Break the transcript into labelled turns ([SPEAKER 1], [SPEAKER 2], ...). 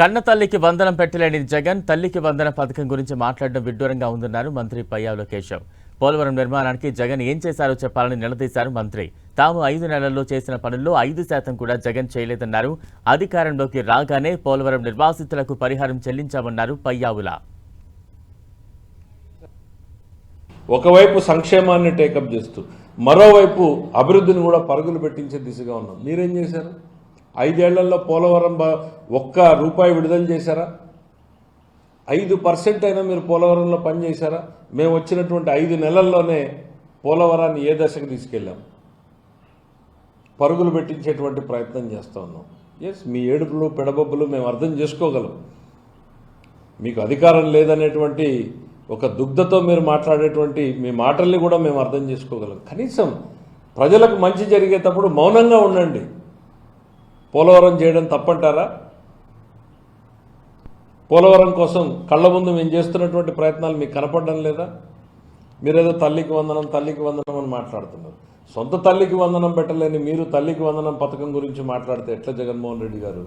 [SPEAKER 1] కన్న తల్లికి వందనం పెట్టలేని జగన్ తల్లికి వందన పథకం గురించి మాట్లాడడం విడ్డూరంగా ఉందన్నారు మంత్రి పయ్యావుల కేశవ్. పోలవరం నిర్మాణానికి జగన్ ఏం చేశారో చెప్పాలని నిలదీశారు మంత్రి. తాము 5 నెలల్లో చేసిన పనుల్లో 5% కూడా జగన్ చేయలేదన్నారు. అధికారంలోకి రాగానే పోలవరం నిర్వాసితులకు పరిహారం చెల్లించామన్నారు పయ్యావుల.
[SPEAKER 2] ఒకవైపు సంక్షేమాన్ని టేకప్ చేస్తూ మరోవైపు అభివృద్ధిని కూడా పరుగులు పెట్టించే దిశగా ఉన్నాం. మీరేం చేశారు? 5 ఏళ్లలో పోలవరం ఒక్క రూపాయి విడుదల చేశారా? 5% అయినా మీరు పోలవరంలో పనిచేశారా? మేము వచ్చినటువంటి 5 నెలల్లోనే పోలవరాన్ని ఏ దశకు తీసుకెళ్ళాం? పరుగులు పెట్టించేటువంటి ప్రయత్నం చేస్తూ ఉన్నాం. ఎస్, మీ ఏడుపులు పెడబొబ్బులు మేము అర్థం చేసుకోగలం. మీకు అధికారం లేదనేటువంటి ఒక దుగ్ధతో మీరు మాట్లాడేటువంటి మీ మాటల్ని కూడా మేము అర్థం చేసుకోగలం. కనీసం ప్రజలకు మంచి జరిగేటప్పుడు మౌనంగా ఉండండి. పోలవరం చేయడం తప్పంటారా? పోలవరం కోసం కళ్ళ ముందు మేము చేస్తున్నటువంటి ప్రయత్నాలు మీకు కనపడడం లేదా? మీరేదో తల్లికి వందనం అని మాట్లాడుతున్నారు. సొంత తల్లికి వందనం పెట్టలేని మీరు తల్లికి వందనం పథకం గురించి మాట్లాడితే ఎట్లా జగన్మోహన్ రెడ్డి గారు?